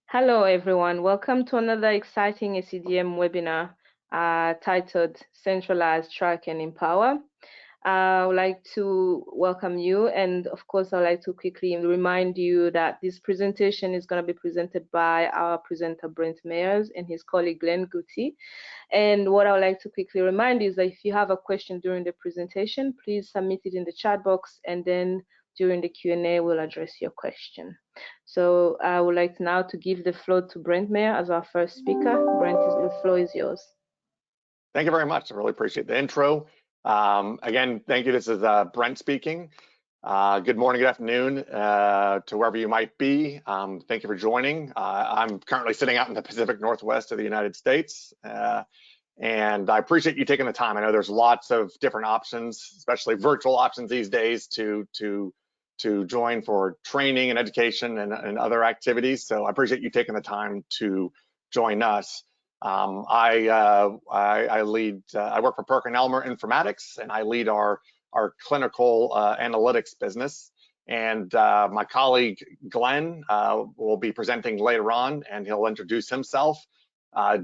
Hello, everyone. Welcome to another exciting SCDM webinar titled Centralize, Track, and Empower. I would like to welcome you, and of course, I'd like to quickly remind you that this presentation is going to be presented by our presenter, Brent Meyers, and his colleague, Glenn Guti. And what I would like to quickly remind you is that if you have a question during the presentation, please submit it in the chat box, and then during the Q&A, we'll address your question. So I would like now to give the floor to Brent Mayer as our first speaker. Brent, the floor is yours. Thank you very much. I really appreciate the intro. Again, thank you. This is Brent speaking. Good morning, good afternoon to wherever you might be. Thank you for joining. I'm currently sitting out in the Pacific Northwest of the United States. And I appreciate you taking the time. I know there's lots of different options, especially virtual options these days to join for training and education and other activities. So I appreciate you taking the time to join us. I work for PerkinElmer Informatics, and I lead our clinical analytics business. And my colleague Glenn will be presenting later on, and he'll introduce himself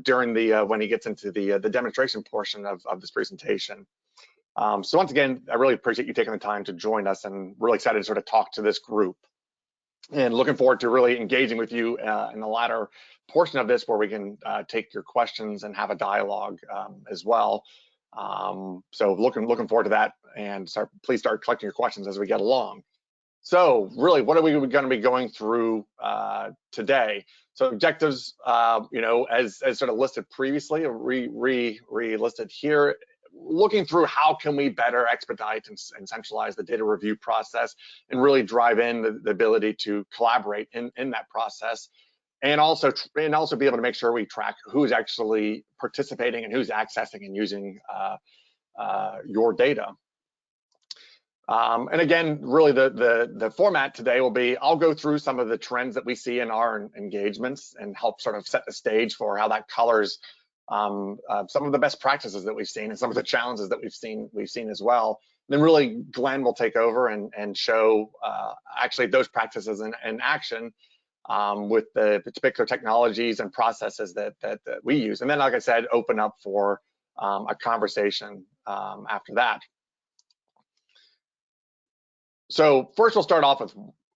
during when he gets into the demonstration portion of this presentation. So once again, I really appreciate you taking the time to join us, and really excited to sort of talk to this group. And looking forward to really engaging with you in the latter portion of this, where we can take your questions and have a dialogue as well. So looking forward to that, and please start collecting your questions as we get along. So really, what are we going to be going through today? So objectives, as sort of listed previously, re-listed here. Looking through how can we better expedite and centralize the data review process, and really drive in the ability to collaborate in that process, and also be able to make sure we track who's actually participating and who's accessing and using your data. And again, really the format today will be, I'll go through some of the trends that we see in our engagements and help sort of set the stage for how that colors some of the best practices that we've seen and some of the challenges that we've seen as well. And then really Glenn will take over and show actually those practices in action with the particular technologies and processes that we use. And then, like I said, open up for a conversation after that. So first we'll start off with,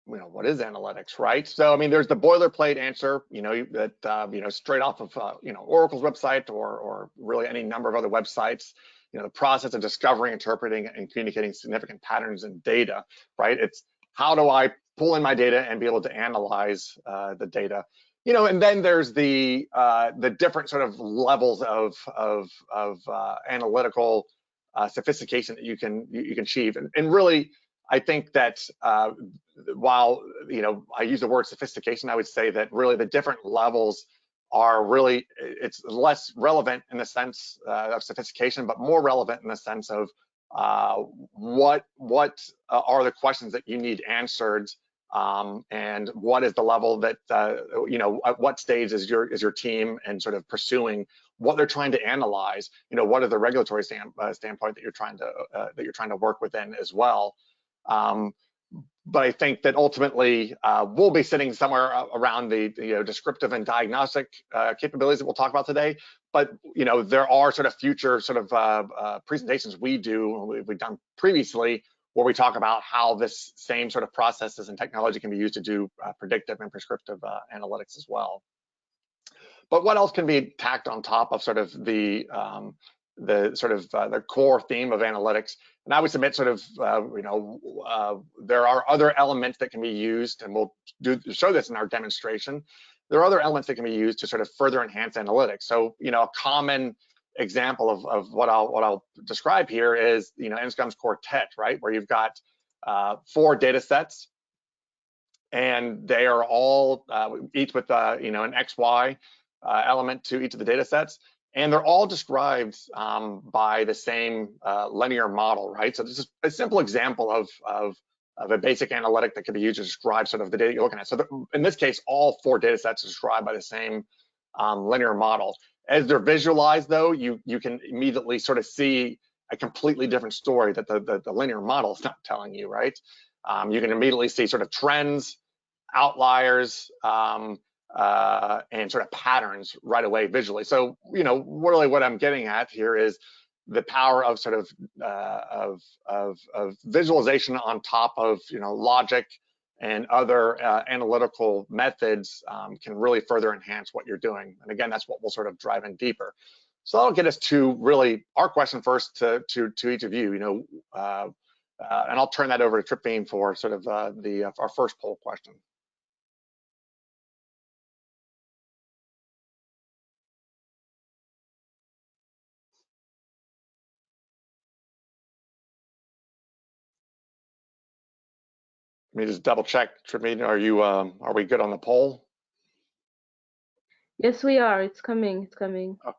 what is analytics, right? So, I mean, there's the boilerplate answer, that, straight off of, Oracle's website or really any number of other websites, the process of discovering, interpreting, and communicating significant patterns in data, right? It's how do I pull in my data and be able to analyze the data, and then there's the different sort of levels of analytical sophistication that you can achieve, and really, I think that while I use the word sophistication, I would say that really the different levels are really, it's less relevant in the sense of sophistication, but more relevant in the sense of what are the questions that you need answered, and what is the level that at what stage is your team and sort of pursuing what they're trying to analyze, what are the regulatory standpoint that you're trying to work within as well. But I think that ultimately we'll be sitting somewhere around the descriptive and diagnostic capabilities that we'll talk about today. But there are sort of future sort of presentations we've done previously where we talk about how this same sort of processes and technology can be used to do predictive and prescriptive analytics as well. But what else can be tacked on top of sort of the core theme of analytics? And I would submit sort of, there are other elements that can be used, and we'll show this in our demonstration. There are other elements that can be used to sort of further enhance analytics. So, a common example of what I'll describe here is, Anscombe's quartet, right? Where you've got 4 data sets, and they are all each with an XY element to each of the data sets. And they're all described by the same linear model, right? So this is a simple example of a basic analytic that can be used to describe sort of the data you're looking at. So in this case, all 4 data sets are described by the same linear model. As they're visualized, though, you can immediately sort of see a completely different story that the linear model is not telling you, right? You can immediately see sort of trends, outliers, and sort of patterns right away visually. So, really what I'm getting at here is the power of sort of visualization on top of logic and other analytical methods can really further enhance what you're doing. And again, that's what we'll sort of drive in deeper. So that'll get us to really our question first to each of you. And I'll turn that over to Trip Beam for sort of our first poll question. Let me just double check, Tripmeet, are we good on the poll? Yes, we are. It's coming. It's coming. Oh.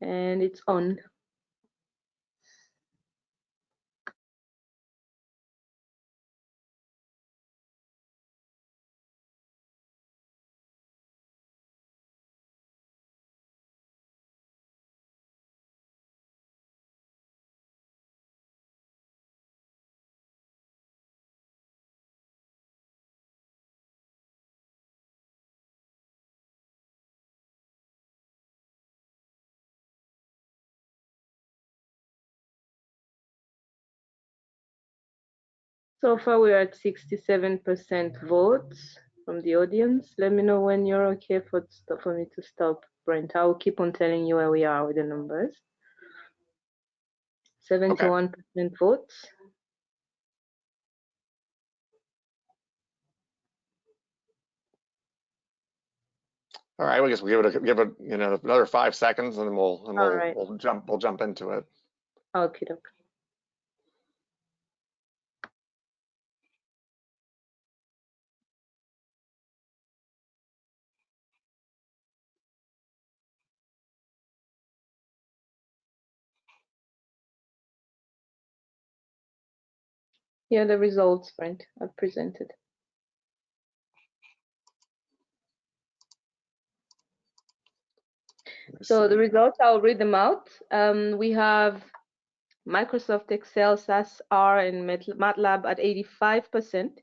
And it's on. So far, we're at 67% votes from the audience. Let me know when you're okay for me to stop, Brent. I will keep on telling you where we are with the numbers. 71% votes. All right, I guess we'll give it another 5 seconds, and then we'll jump into it. Okay. Here are the results, Brent, I've presented. So the results, I'll read them out. We have Microsoft Excel, SAS, R, and MATLAB at 85%,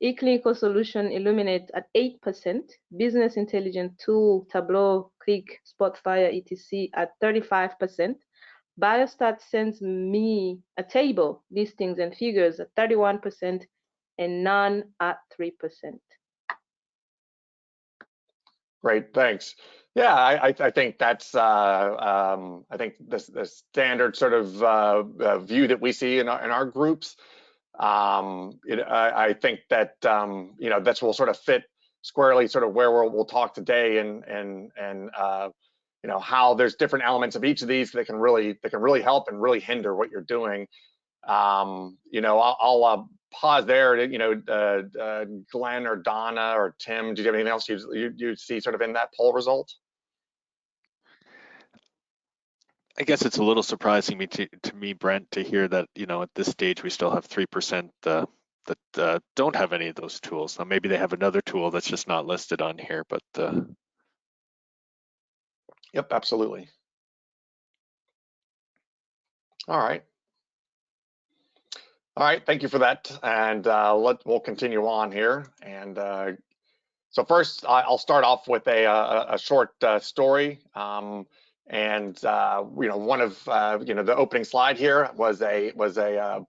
eClinical Solution Illuminate at 8%, Business Intelligence Tool, Tableau, Qlik, Spotfire, etc. at 35%, Biostat sends me a table, listings and figures at 31%, and none at 3%. Great, thanks. Yeah, I think that's I think the standard sort of view that we see in our groups. I think that that will sort of fit squarely sort of where we'll talk today, and how there's different elements of each of these that can really help and really hinder what you're doing. I'll pause there. Glenn or Donna or Tim, do you have anything else you see sort of in that poll result? I guess it's a little surprising to me, Brent, to hear that at this stage we still have 3% that don't have any of those tools. Now maybe they have another tool that's just not listed on here, but Yep, absolutely. All right, thank you for that, and we'll continue on here. And so first, I'll start off with a short story. And one of the opening slide here was a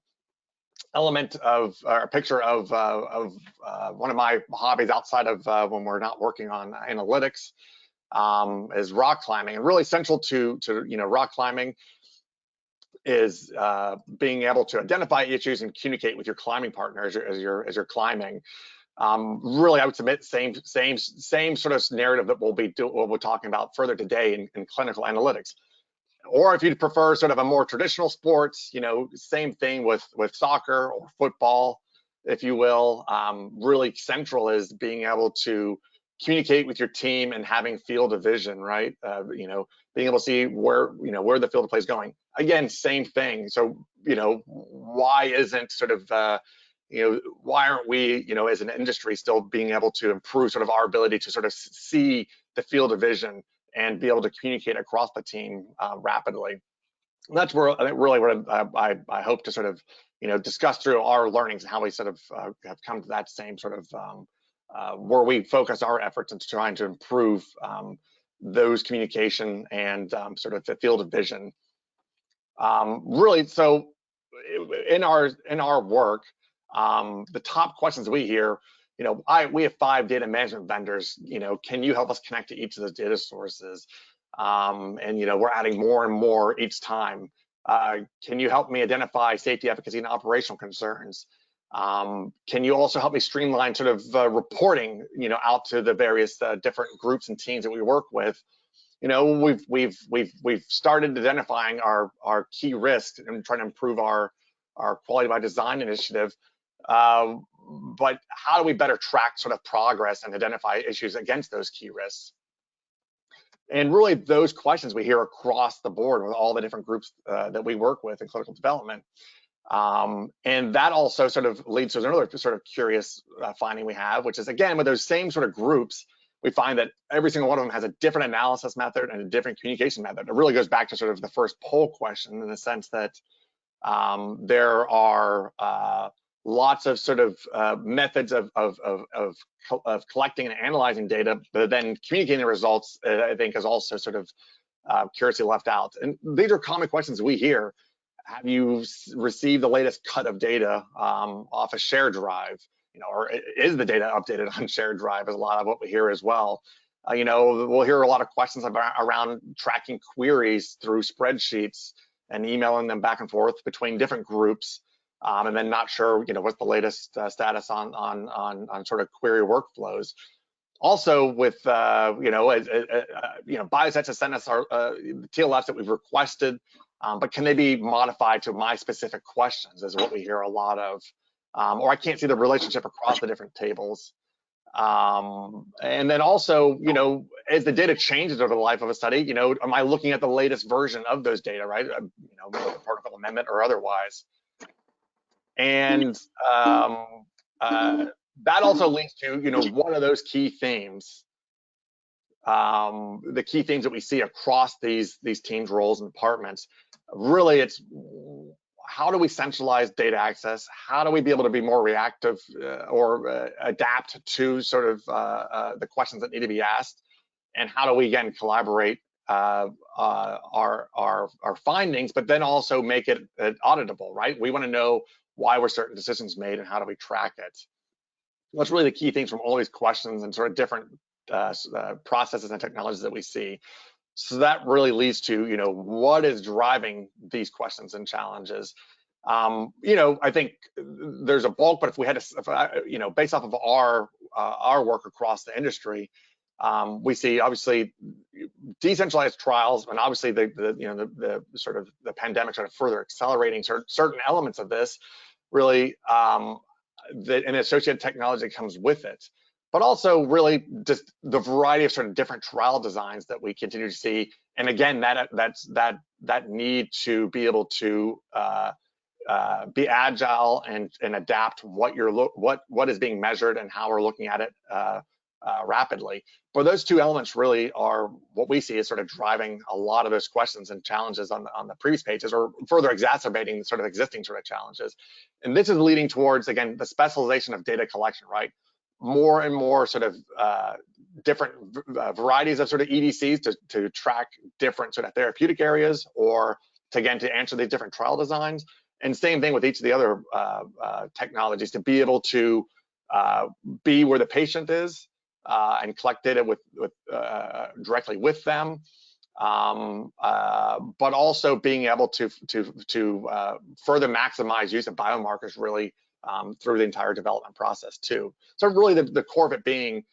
element of a picture of one of my hobbies outside of when we're not working on analytics, is rock climbing. And really central to rock climbing is being able to identify issues and communicate with your climbing partner as you're climbing. Really, I would submit same sort of narrative that we'll be talking about further today in clinical analytics. Or if you'd prefer sort of a more traditional sports, same thing with soccer or football, if you will. Really central is being able to communicate with your team and having field of vision, right? Being able to see where the field of play is going. Again, same thing. So why isn't sort of why aren't we as an industry still being able to improve sort of our ability to sort of see the field of vision and be able to communicate across the team rapidly? That's where I think really what I hope to sort of discuss through our learnings and how we sort of have come to that same sort of where we focus our efforts into trying to improve those communication and sort of the field of vision. Really, so in our work, the top questions we hear, we have 5 data management vendors. Can you help us connect to each of those data sources? And we're adding more and more each time. Can you help me identify safety, efficacy, and operational concerns? Can you also help me streamline sort of reporting, out to the various different groups and teams that we work with? We've started identifying our key risks and trying to improve our quality by design initiative. But how do we better track sort of progress and identify issues against those key risks? And really, those questions we hear across the board with all the different groups that we work with in clinical development. And that also sort of leads to another sort of curious finding we have, which is, again, with those same sort of groups, we find that every single one of them has a different analysis method and a different communication method. It really goes back to sort of the first poll question, in the sense that there are lots of sort of methods of collecting and analyzing data, but then communicating the results, I think, is also sort of curiously left out. And these are common questions we hear. Have you received the latest cut of data off a shared drive? Or is the data updated on shared drive? Is a lot of what we hear as well. We'll hear a lot of questions around tracking queries through spreadsheets and emailing them back and forth between different groups, and then not sure, what's the latest status on sort of query workflows. Also, with biosets have sent us our TLFs that we've requested, but can they be modified to my specific questions? Is what we hear a lot of. Or I can't see the relationship across the different tables. And then also, as the data changes over the life of a study, am I looking at the latest version of those data, right? Protocol amendment or otherwise. And that also leads to, one of those key themes. The key themes that we see across these teams, roles, and departments. Really, it's how do we centralize data access? How do we be able to be more reactive or adapt to sort of the questions that need to be asked? And how do we, again, collaborate our findings, but then also make it auditable, right? We want to know why were certain decisions made and how do we track it? That's really the key things from all these questions and sort of different processes and technologies that we see. So that really leads to, what is driving these questions and challenges. I think there's a bulk, but if we had to, based off of our work across the industry, we see obviously decentralized trials, and obviously the sort of the pandemic sort of further accelerating certain elements of this, really, and associated technology that comes with it. But also really just the variety of sort of different trial designs that we continue to see, and again, that need to be able to be agile and adapt what is being measured and how we're looking at it rapidly. But those two elements really are what we see as sort of driving a lot of those questions and challenges on the previous pages, or further exacerbating sort of existing sort of challenges. And this is leading towards, again, the specialization of data collection, right? More and more sort of different varieties of sort of EDCs to track different sort of therapeutic areas, or to answer these different trial designs. And same thing with each of the other technologies, to be able to be where the patient is and collect data directly with them, but also being able to further maximize use of biomarkers really through the entire development process too. So really the core of it being,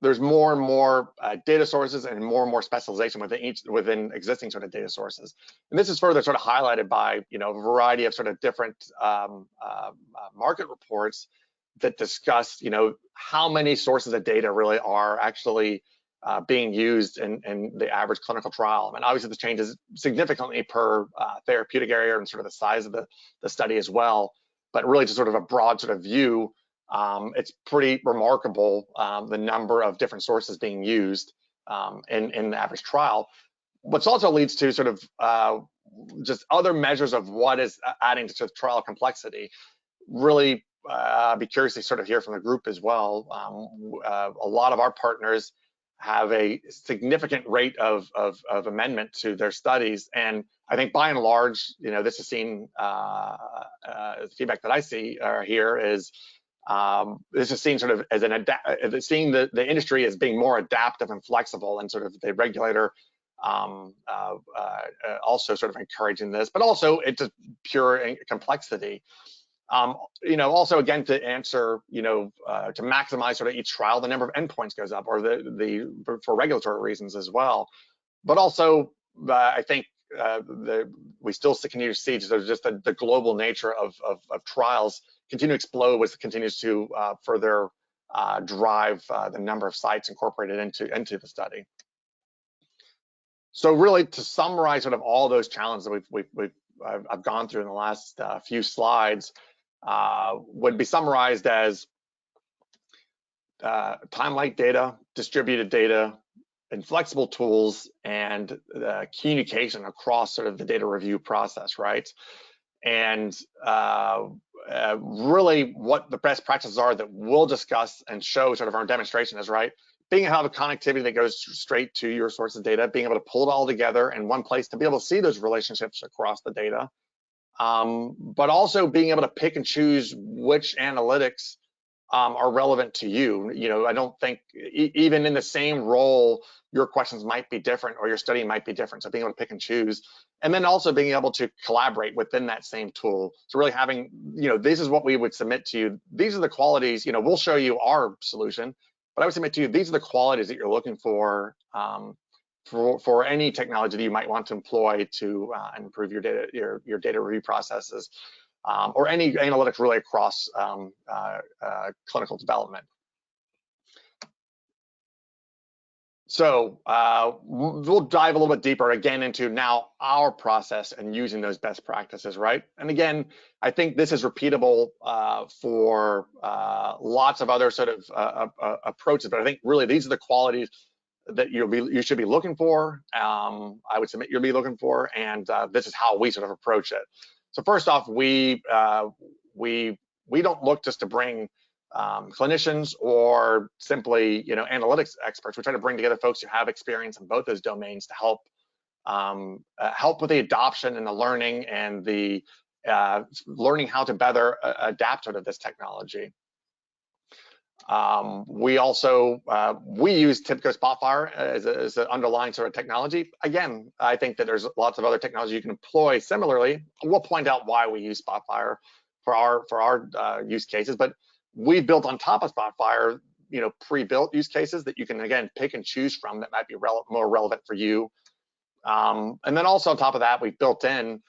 there's more and more data sources and more specialization within existing sort of data sources. And this is further sort of highlighted by a variety of sort of different market reports that discuss how many sources of data really are actually being used in the average clinical trial. I mean, obviously this changes significantly per therapeutic area and sort of the size of the study as well. But really, just sort of a broad sort of view, it's pretty remarkable the number of different sources being used in the average trial. Which also leads to sort of just other measures of what is adding to trial complexity. Really be curious to sort of hear from the group as well. A lot of our partners have a significant rate of amendment to their studies, and I think by and large, this is seen, the feedback that I see here is this is seen sort of as seeing the industry as being more adaptive and flexible, and sort of the regulator also sort of encouraging this, but also it's just pure complexity. Also again, to answer, to maximize sort of each trial, the number of endpoints goes up, or for regulatory reasons as well. But also, I think we still continue to see just the global nature of trials continue to explode, which continues to further drive the number of sites incorporated into the study. So really, to summarize sort of all those challenges that I've gone through in the last few slides, would be summarized as time-like data, distributed data, inflexible tools, and communication across sort of the data review process, right? And really what the best practices are that we'll discuss and show sort of our demonstration is, right, being able to have a connectivity that goes straight to your source of data, being able to pull it all together in one place to be able to see those relationships across the data, but also being able to pick and choose which analytics are relevant to you. I don't think even in the same role, your questions might be different or your study might be different. So being able to pick and choose, and then also being able to collaborate within that same tool. So really having, this is what we would submit to you. These are the qualities, we'll show you our solution, but I would submit to you, these are the qualities that you're looking for any technology that you might want to employ to improve your data review processes, or any analytics really across clinical development. So we'll dive a little bit deeper again into now our process and using those best practices, right? And again, I think this is repeatable for lots of other sort of approaches, but I think really these are the qualities that you should be looking for. I would submit you'll be looking for, and this is how we sort of approach it. So first off, we don't look just to bring clinicians or simply analytics experts. We try to bring together folks who have experience in both those domains to help with the adoption and the learning and the learning how to better adapt to this technology. We also use TIBCO Spotfire as an underlying sort of technology. Again, I think that there's lots of other technology you can employ similarly. We'll point out why we use Spotfire for our use cases, but we've built on top of Spotfire, pre-built use cases that you can again pick and choose from that might be more relevant for you. And then also on top of that, we've built in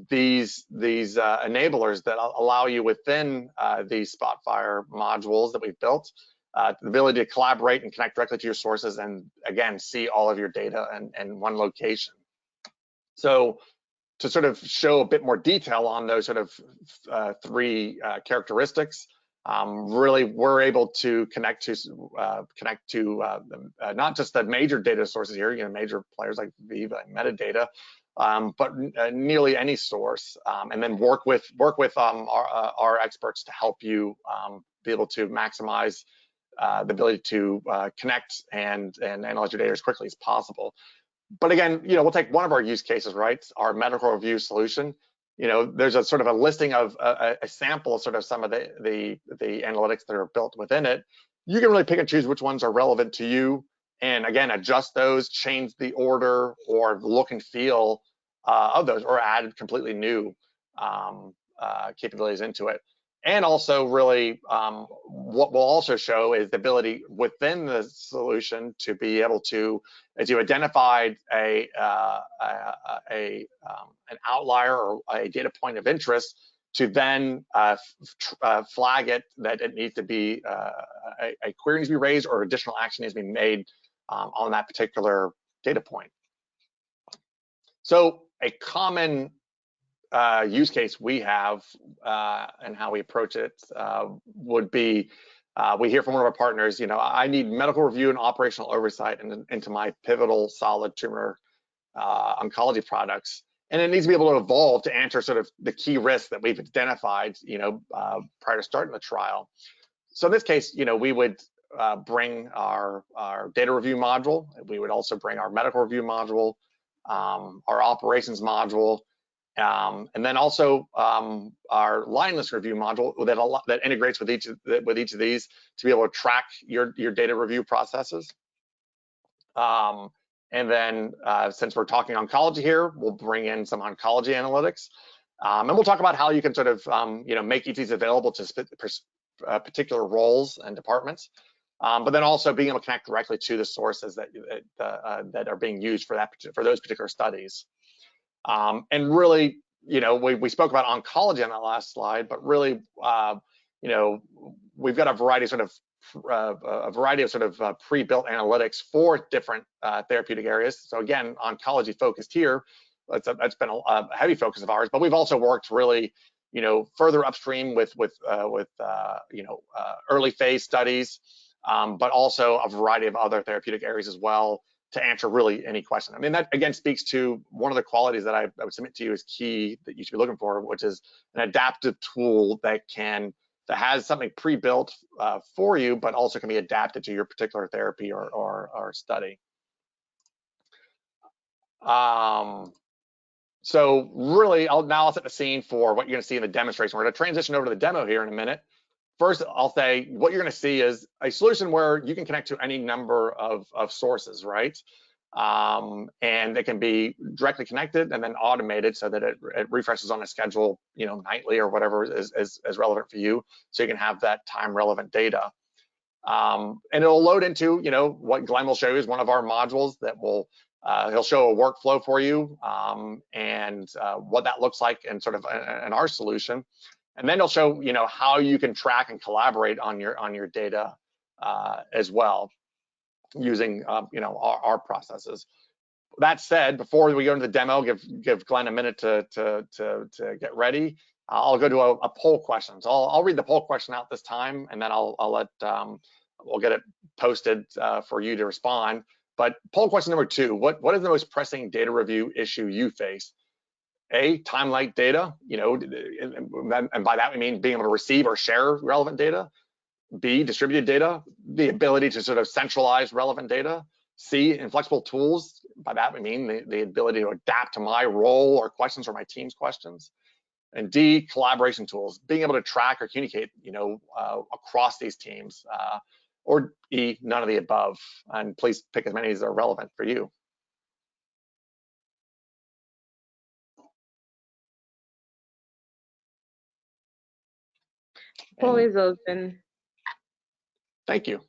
these enablers that allow you within these Spotfire modules that we've built, the ability to collaborate and connect directly to your sources, and again see all of your data in one location. So to sort of show a bit more detail on those sort of three characteristics, really we're able to connect to not just the major data sources here, major players like Veeva and Metadata, but nearly any source, and then work with our experts to help you be able to maximize the ability to connect and analyze your data as quickly as possible. But again, we'll take one of our use cases, right? Our medical review solution. There's a sort of a listing of a sample of sort of some of the analytics that are built within it. You can really pick and choose which ones are relevant to you, and again, adjust those, change the order or look and feel of those, or add completely new capabilities into it. And also really what we'll also show is the ability within the solution to be able to, as you identified an outlier or a data point of interest, to then flag it that it needs to be a query needs to be raised or additional action needs to be made on that particular data point. So a common use case we have and how we approach it would be, we hear from one of our partners, I need medical review and operational oversight into my pivotal solid tumor oncology products. And it needs to be able to evolve to answer sort of the key risks that we've identified, prior to starting the trial. So in this case, we would bring our data review module. We would also bring our medical review module, our operations module, and then also our line list review module that integrates with each of these to be able to track your data review processes. And then since we're talking oncology here, we'll bring in some oncology analytics. And we'll talk about how you can sort of make each of these available to particular roles and departments. But then also being able to connect directly to the sources that are being used for those particular studies. And really, we spoke about oncology on that last slide, but really, we've got a variety of pre-built analytics for different therapeutic areas. So again, oncology focused here. That's been a heavy focus of ours, but we've also worked really, further upstream with early phase studies, but also a variety of other therapeutic areas as well to answer really any question. I mean, that again speaks to one of the qualities that I would submit to you as key that you should be looking for, which is an adaptive tool that has something pre-built for you, but also can be adapted to your particular therapy or study. So really, I'll set the scene for what you're going to see in the demonstration. We're going to transition over to the demo here in a minute. First, I'll say what you're going to see is a solution where you can connect to any number of sources, right? And it can be directly connected and then automated so that it refreshes on a schedule, nightly or whatever is relevant for you, so you can have that time relevant data. And it'll load into, what Glenn will show you is one of our modules that he'll show a workflow for you and what that looks like in sort of in our solution. And then he'll show, how you can track and collaborate on your data as well using, our processes. That said, before we go into the demo, give Glenn a minute to get ready. I'll go to a poll question. So I'll read the poll question out this time, and then we'll get it posted for you to respond. But poll question number 2: What is the most pressing data review issue you face? A, time-light data, and by that we mean being able to receive or share relevant data. B, distributed data, the ability to sort of centralize relevant data. C, inflexible tools, by that we mean the ability to adapt to my role or questions or my team's questions. And D, collaboration tools, being able to track or communicate, across these teams. Or E, none of the above. And please pick as many as are relevant for you. Poll is open. Thank you.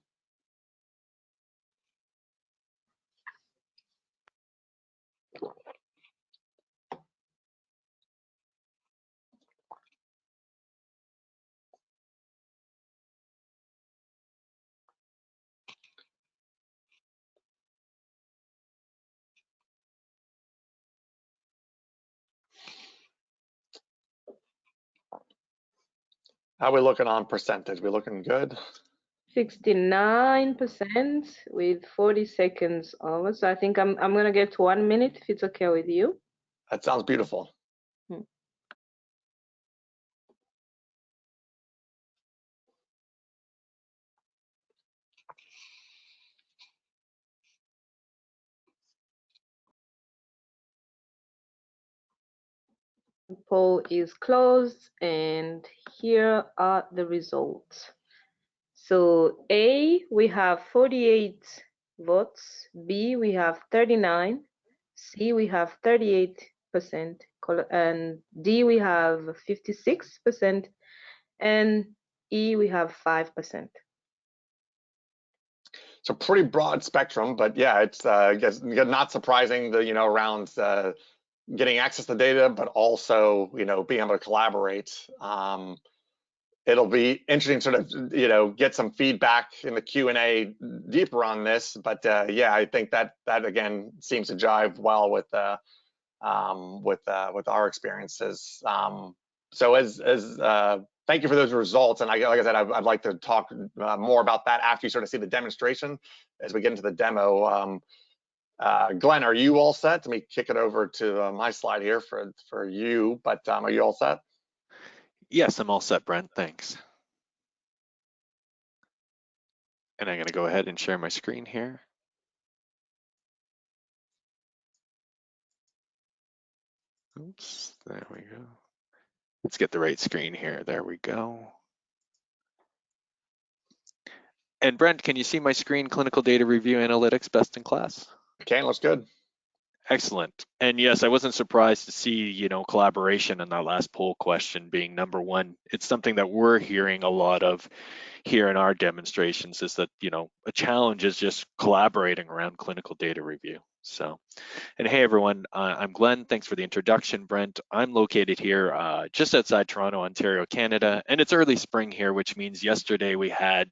How are we looking on percentage? We looking good? 69% with 40 seconds over. So I think I'm gonna get 1 minute if it's okay with you. That sounds beautiful. The poll is closed, and here are the results. So A, we have 48 votes. B, we have 39. C, we have 38%. And D, we have 56%. And E, we have 5%. So pretty broad spectrum, but yeah, it's I guess not surprising that around getting access to data, but also being able to collaborate. It'll be interesting sort of get some feedback in the Q&A deeper on this, but yeah, I think that again seems to jive well with our experiences. So thank you for those results, and like I said, I'd like to talk more about that after you sort of see the demonstration as we get into the demo. Glenn, are you all set? Let me kick it over to my slide here for you, but are you all set? Yes, I'm all set, Brent, thanks. And I'm gonna go ahead and share my screen here. Oops, there we go. Let's get the right screen here, there we go. And Brent, can you see my screen, clinical data review analytics, best in class? Okay, looks good. Excellent. And yes, I wasn't surprised to see, collaboration in that last poll question being number one. It's something that we're hearing a lot of here in our demonstrations is that, a challenge is just collaborating around clinical data review. So, and hey everyone, I'm Glenn. Thanks for the introduction, Brent. I'm located here just outside Toronto, Ontario, Canada, and it's early spring here, which means yesterday we had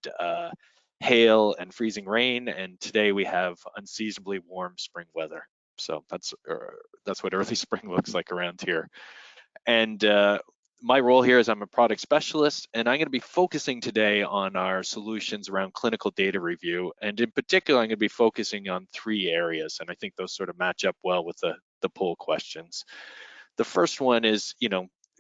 hail and freezing rain, and today we have unseasonably warm spring weather. So that's what early spring looks like around here. And my role here is I'm a product specialist, and I'm going to be focusing today on our solutions around clinical data review. And in particular, I'm going to be focusing on 3 areas, and I think those sort of match up well with the poll questions. The first one is,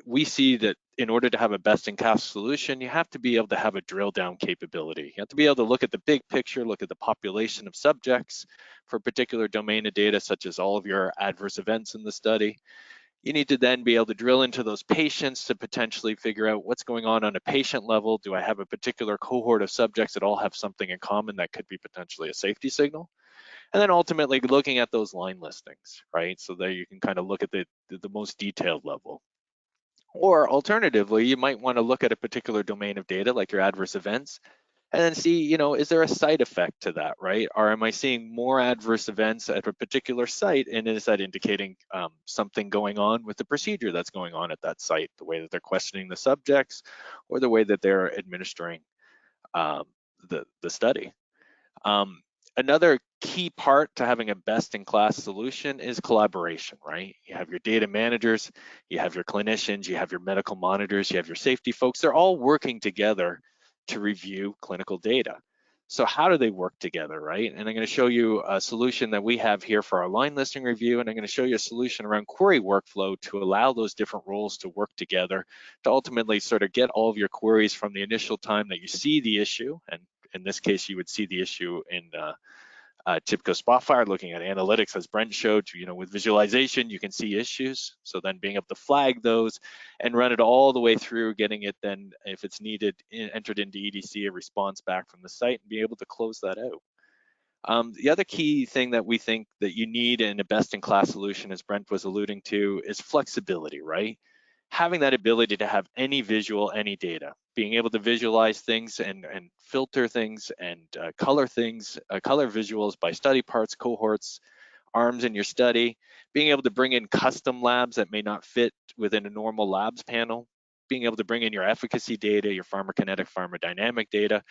we see that in order to have a best-in-class solution, you have to be able to have a drill down capability. You have to be able to look at the big picture, look at the population of subjects for a particular domain of data, such as all of your adverse events in the study. You need to then be able to drill into those patients to potentially figure out what's going on a patient level. Do I have a particular cohort of subjects that all have something in common that could be potentially a safety signal? And then ultimately looking at those line listings, right? So there you can kind of look at the most detailed level. Or alternatively, you might want to look at a particular domain of data like your adverse events and then see, is there a side effect to that, right? Or am I seeing more adverse events at a particular site, and is that indicating something going on with the procedure that's going on at that site, the way that they're questioning the subjects or the way that they're administering the study? Another key part to having a best-in-class solution is collaboration, right? You have your data managers, you have your clinicians, you have your medical monitors, you have your safety folks. They're all working together to review clinical data. So how do they work together, right? And I'm going to show you a solution that we have here for our line listing review, and I'm going to show you a solution around query workflow to allow those different roles to work together to ultimately sort of get all of your queries from the initial time that you see the issue, and in this case, you would see the issue in TIBCO Spotfire, looking at analytics, as Brent showed, with visualization, you can see issues. So then being able to flag those and run it all the way through, getting it then, if it's needed, entered into EDC, a response back from the site, and be able to close that out. The other key thing that we think that you need in a best-in-class solution, as Brent was alluding to, is flexibility, right? Having that ability to have any visual, any data, being able to visualize things and filter things and color things, color visuals by study parts, cohorts, arms in your study, being able to bring in custom labs that may not fit within a normal labs panel, being able to bring in your efficacy data, your pharmacokinetic, pharmacodynamic data,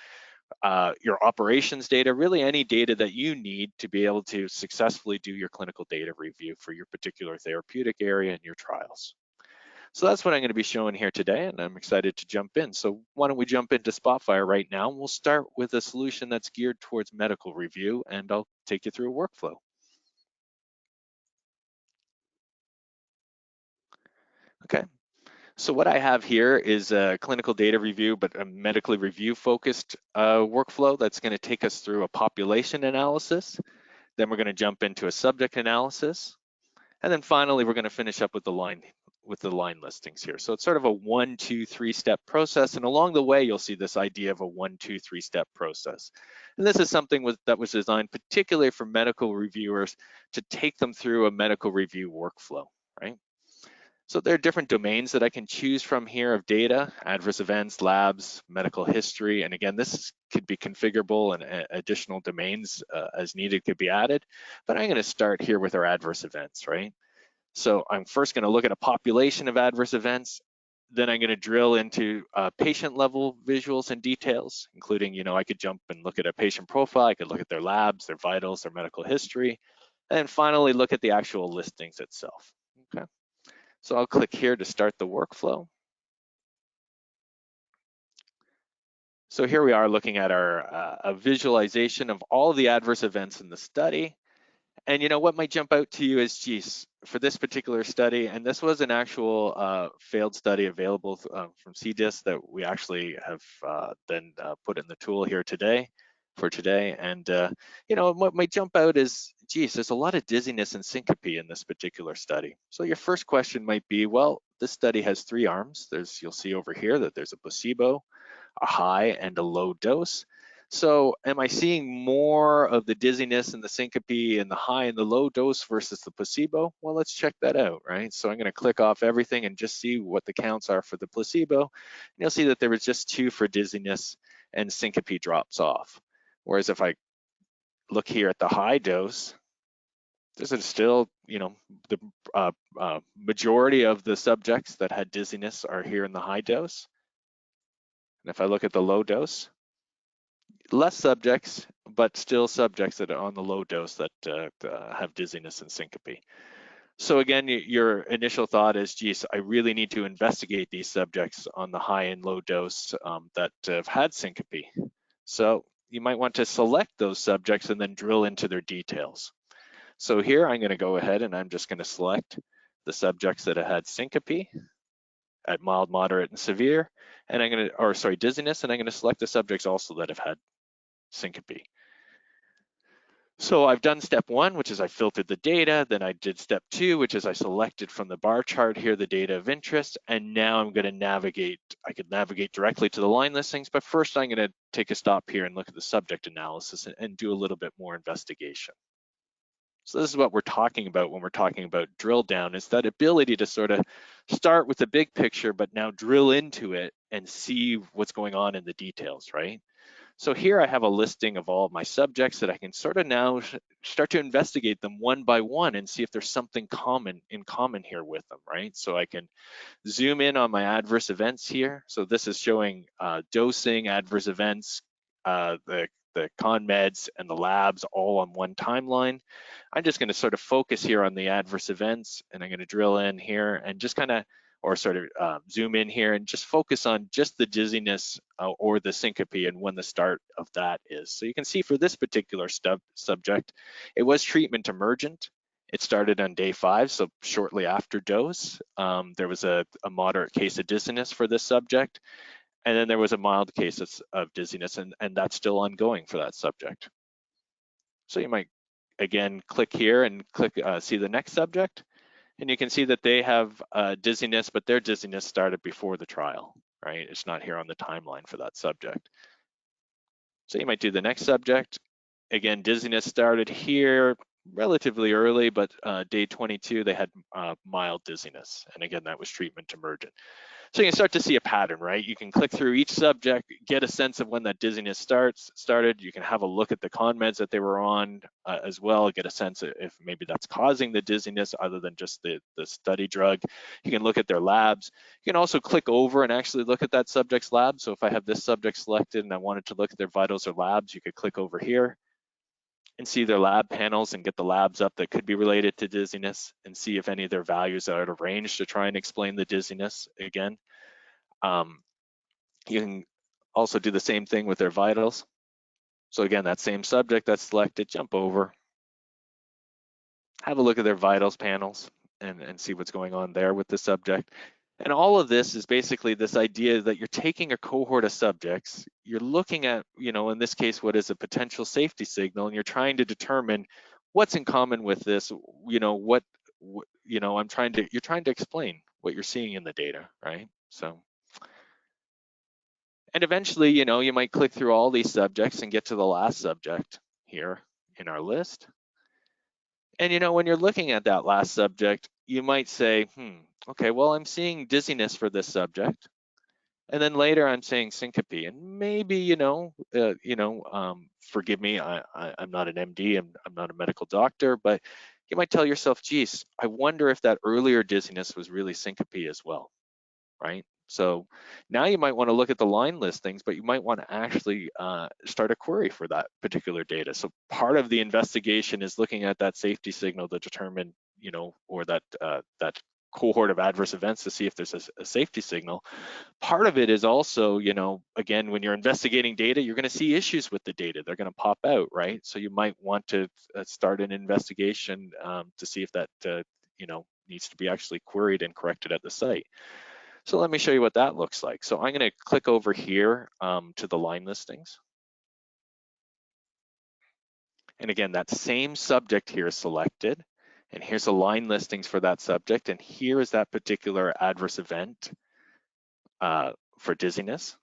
your operations data, really any data that you need to be able to successfully do your clinical data review for your particular therapeutic area and your trials. So that's what I'm going to be showing here today, and I'm excited to jump in. So why don't we jump into Spotfire right now? We'll start with a solution that's geared towards medical review, and I'll take you through a workflow. Okay, so what I have here is a clinical data review, but a medically review focused workflow that's going to take us through a population analysis. Then we're going to jump into a subject analysis. And then finally, we're going to finish up with the line listings here. So it's sort of a 1, 2, 3 step process. And along the way, you'll see this idea of a 1, 2, 3 step process. And this is something that was designed particularly for medical reviewers to take them through a medical review workflow, right? So there are different domains that I can choose from here of data: adverse events, labs, medical history. And again, this could be configurable, and additional domains as needed could be added. But I'm going to start here with our adverse events, right? So I'm first going to look at a population of adverse events. Then I'm going to drill into patient level visuals and details, including, I could jump and look at a patient profile. I could look at their labs, their vitals, their medical history, and then finally look at the actual listings itself. Okay. So I'll click here to start the workflow. So here we are looking at our a visualization of all the adverse events in the study. And you know what might jump out to you is, geez, for this particular study, and this was an actual failed study available from CDIS that we actually have then put in the tool here today, and you know, what might jump out is, geez, there's a lot of dizziness and syncope in this particular study. So your first question might be, well, this study has 3 arms. You'll see over here that there's a placebo, a high, and a low dose. So am I seeing more of the dizziness and the syncope in the high and the low dose versus the placebo? Well, let's check that out, right? So I'm going to click off everything and just see what the counts are for the placebo. And you'll see that there was just 2 for dizziness and syncope drops off. Whereas if I look here at the high dose, this is still, you know, the majority of the subjects that had dizziness are here in the high dose. And if I look at the low dose, less subjects, but still subjects that are on the low dose that have dizziness and syncope. So again, your initial thought is, geez, I really need to investigate these subjects on the high and low dose that have had syncope. So you might want to select those subjects and then drill into their details. So here I'm going to go ahead and I'm just going to select the subjects that have had syncope at mild, moderate, and severe, and I'm going to, or sorry, dizziness, and I'm going to select the subjects also that have had syncope. So I've done step 1, which is I filtered the data. Then I did step 2, which is I selected from the bar chart here the data of interest. And now I'm going to navigate. I could navigate directly to the line listings, but first I'm going to take a stop here and look at the subject analysis and do a little bit more investigation. So this is what we're talking about when we're talking about drill down, is that ability to sort of start with the big picture, but now drill into it and see what's going on in the details, right? So here I have a listing of all of my subjects that I can sort of now start to investigate them one by one and see if there's something in common here with them, right? So I can zoom in on my adverse events here. So this is showing dosing, adverse events, the con meds and the labs all on one timeline. I'm just going to sort of focus here on the adverse events, and I'm going to drill in here and just kind of, or sort of zoom in here and just focus on just the dizziness or the syncope and when the start of that is. So you can see for this particular subject, it was treatment emergent. It started on day 5, so shortly after dose. There was a moderate case of dizziness for this subject, and then there was a mild case of dizziness, and that's still ongoing for that subject. So you might, again, click here and click see the next subject, and you can see that they have dizziness, but their dizziness started before the trial, right? It's not here on the timeline for that subject. So you might do the next subject. Again, dizziness started here relatively early, but day 22, they had mild dizziness. And again, that was treatment emergent. So you can start to see a pattern, right? You can click through each subject, get a sense of when that dizziness started. You can have a look at the con meds that they were on as well, get a sense of if maybe that's causing the dizziness other than just the study drug. You can look at their labs. You can also click over and actually look at that subject's lab. So if I have this subject selected and I wanted to look at their vitals or labs, you could click over here and see their lab panels and get the labs up that could be related to dizziness and see if any of their values are out of range to try and explain the dizziness again. You can also do the same thing with their vitals. So again, that same subject that's selected, jump over, have a look at their vitals panels and see what's going on there with the subject. And all of this is basically this idea that you're taking a cohort of subjects, you're looking at, you know, in this case, what is a potential safety signal, and you're trying to determine what's in common with this, you know, you're trying to explain what you're seeing in the data, right? So, and eventually, you know, you might click through all these subjects and get to the last subject here in our list. And, you know, when you're looking at that last subject, you might say, okay, well, I'm seeing dizziness for this subject. And then later I'm saying syncope, and maybe, forgive me, I'm not an MD, I'm not a medical doctor, but you might tell yourself, geez, I wonder if that earlier dizziness was really syncope as well, right? So now you might want to look at the line listings, but you might want to actually start a query for that particular data. So part of the investigation is looking at that safety signal to determine, you know, or that cohort of adverse events to see if there's a safety signal. Part of it is also, you know, again, when you're investigating data, you're going to see issues with the data. They're going to pop out, right? So you might want to start an investigation to see if that, you know, needs to be actually queried and corrected at the site. So let me show you what that looks like. So I'm going to click over here to the line listings. And again, that same subject here is selected. And here's the line listings for that subject. And here is that particular adverse event for dizziness.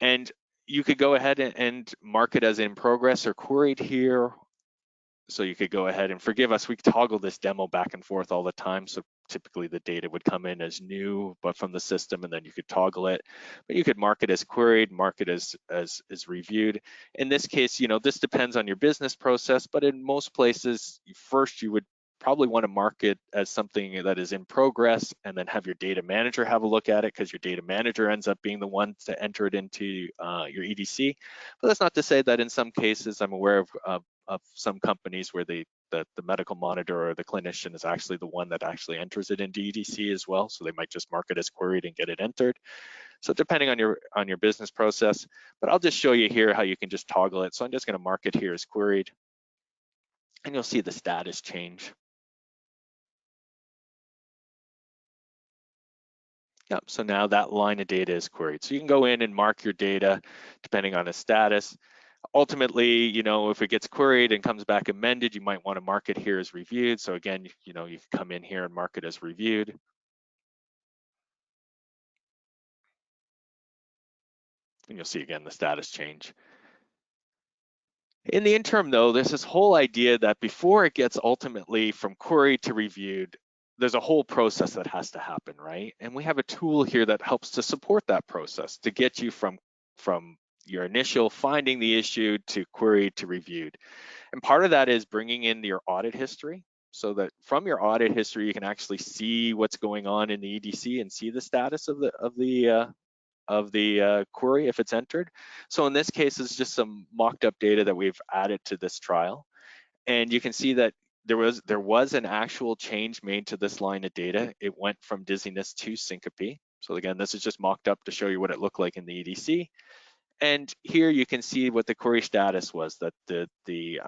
And you could go ahead and mark it as in progress or queried here. So you could go ahead and forgive us, we toggle this demo back and forth all the time. So typically the data would come in as new, but from the system, and then you could toggle it. But you could mark it as queried, mark it as reviewed. In this case, you know, this depends on your business process, but in most places, first you would probably want to mark it as something that is in progress and then have your data manager have a look at it, because your data manager ends up being the one to enter it into your EDC. But that's not to say that in some cases, I'm aware of some companies where the medical monitor or the clinician is actually the one that actually enters it into EDC as well. So they might just mark it as queried and get it entered. So depending on your business process, but I'll just show you here how you can just toggle it. So I'm just going to mark it here as queried, and you'll see the status change. Yep, so now that line of data is queried. So you can go in and mark your data depending on its status. Ultimately, you know, if it gets queried and comes back amended, you might want to mark it here as reviewed. So again, you know, you can come in here and mark it as reviewed. And you'll see again the status change. In the interim though, there's this whole idea that before it gets ultimately from queried to reviewed, there's a whole process that has to happen, right? And we have a tool here that helps to support that process to get you from your initial finding the issue to queried to reviewed. And part of that is bringing in your audit history, so that from your audit history, you can actually see what's going on in the EDC and see the status of the query if it's entered. So in this case, it's just some mocked up data that we've added to this trial. And you can see that there was an actual change made to this line of data. It went from dizziness to syncope. So again, this is just mocked up to show you what it looked like in the EDC. And here you can see what the query status was, that the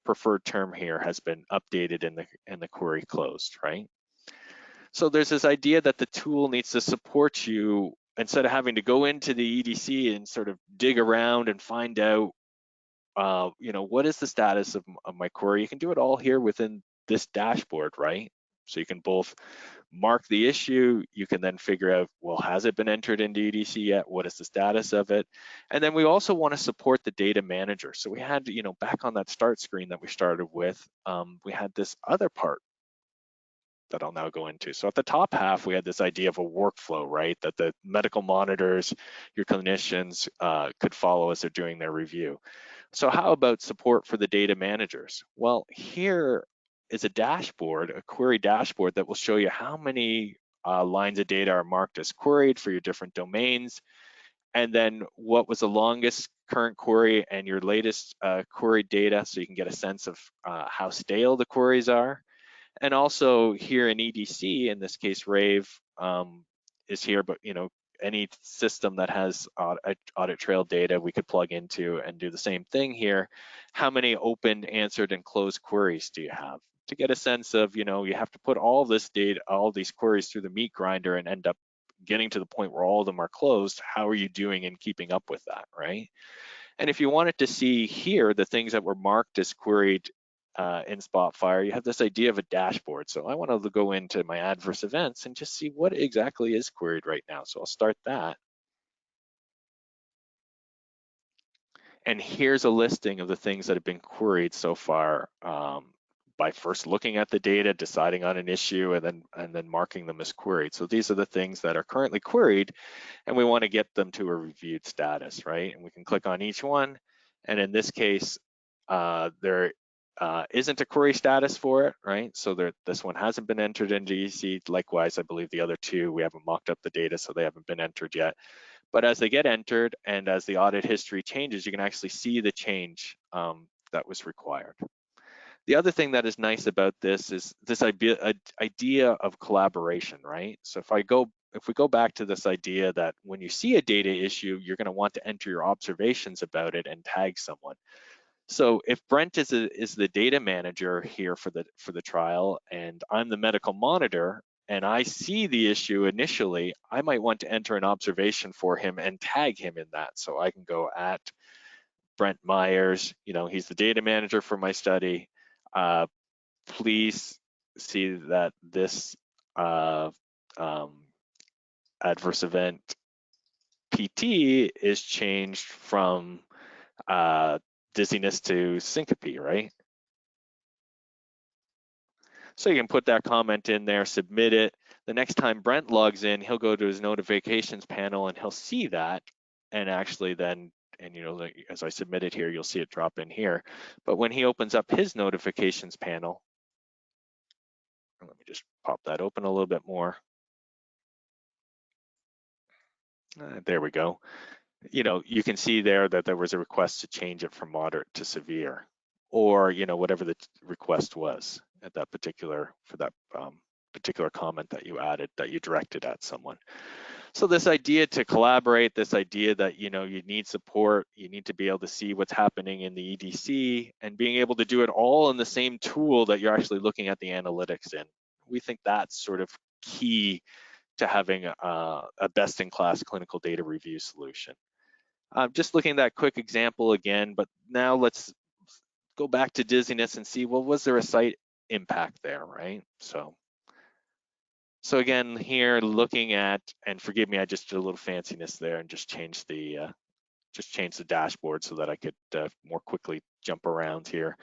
preferred term here has been updated and the query closed, right? So there's this idea that the tool needs to support you instead of having to go into the EDC and sort of dig around and find out, you know, what is the status of my query. You can do it all here within this dashboard, right? So you can both mark the issue, you can then figure out, well, has it been entered into EDC yet? What is the status of it? And then we also want to support the data manager. So we had, you know, back on that start screen that we started with, we had this other part that I'll now go into. So at the top half, we had this idea of a workflow, right? That the medical monitors, your clinicians could follow as they're doing their review. So how about support for the data managers? Well, here is a dashboard, a query dashboard that will show you how many lines of data are marked as queried for your different domains, and then what was the longest current query and your latest queried data, so you can get a sense of how stale the queries are. And also here in EDC, in this case, Rave is here, but you know, any system that has audit trail data we could plug into and do the same thing here. How many opened, answered, and closed queries do you have? To get a sense of, you know, you have to put all this data, all these queries through the meat grinder and end up getting to the point where all of them are closed. How are you doing in keeping up with that, right? And if you wanted to see here the things that were marked as queried in Spotfire, you have this idea of a dashboard. So I want to go into my adverse events and just see what exactly is queried right now. So I'll start that. And here's a listing of the things that have been queried so far by first looking at the data, deciding on an issue, and then marking them as queried. So these are the things that are currently queried, and we want to get them to a reviewed status, right? And we can click on each one. And in this case, there isn't a query status for it, right? So this one hasn't been entered into EDC. Likewise, I believe the other two, we haven't mocked up the data, so they haven't been entered yet. But as they get entered and as the audit history changes, you can actually see the change that was required. The other thing that is nice about this is this idea of collaboration, right? So if we go back to this idea that when you see a data issue, you're going to want to enter your observations about it and tag someone. So if Brent is the data manager here for the trial, and I'm the medical monitor, and I see the issue initially, I might want to enter an observation for him and tag him in that. So I can go at Brent Myers, he's the data manager for my study. Please see that this adverse event PT is changed from dizziness to syncope, right? So you can put that comment in there, submit it. The next time Brent logs in, he'll go to his notifications panel and he'll see that, and actually then, and as I submit it here, you'll see it drop in here. But when he opens up his notifications panel, let me just pop that open a little bit more. There we go. You can see there that there was a request to change it from moderate to severe, or whatever the request was at that particular particular comment that you added, that you directed at someone. So this idea to collaborate, this idea that you need support, you need to be able to see what's happening in the EDC, and being able to do it all in the same tool that you're actually looking at the analytics in. We think that's sort of key to having a best-in-class clinical data review solution. Just looking at that quick example again, but now let's go back to dizziness and see, well, was there a site impact there, right? So again, here looking at, and forgive me, I just did a little fanciness there and just changed the dashboard so that I could more quickly jump around here.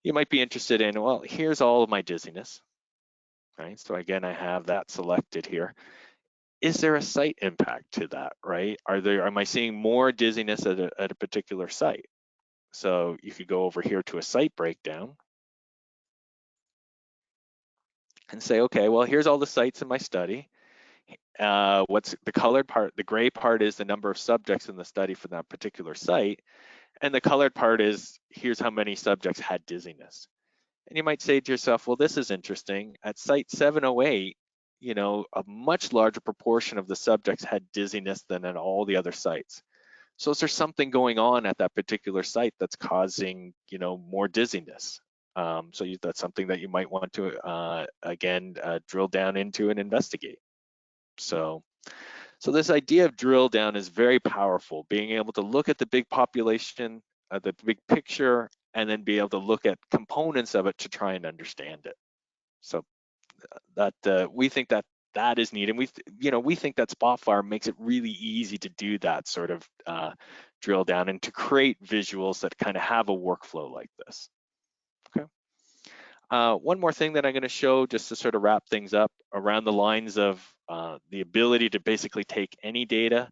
You might be interested in, well, here's all of my dizziness, right? So again, I have that selected here. Is there a site impact to that, right? Am I seeing more dizziness at a particular site? So you could go over here to a site breakdown and say, okay, well, here's all the sites in my study. What's the colored part? The gray part is the number of subjects in the study for that particular site. And the colored part is, here's how many subjects had dizziness. And you might say to yourself, well, this is interesting. At site 708, a much larger proportion of the subjects had dizziness than at all the other sites. So is there something going on at that particular site that's causing, more dizziness? So that's something that you might want to, again, drill down into and investigate. So this idea of drill down is very powerful, being able to look at the big population, the big picture, and then be able to look at components of it to try and understand it. So that we think that is needed. We think that Spotfire makes it really easy to do that sort of drill down and to create visuals that kind of have a workflow like this. Okay. One more thing that I'm going to show just to sort of wrap things up around the lines of the ability to basically take any data.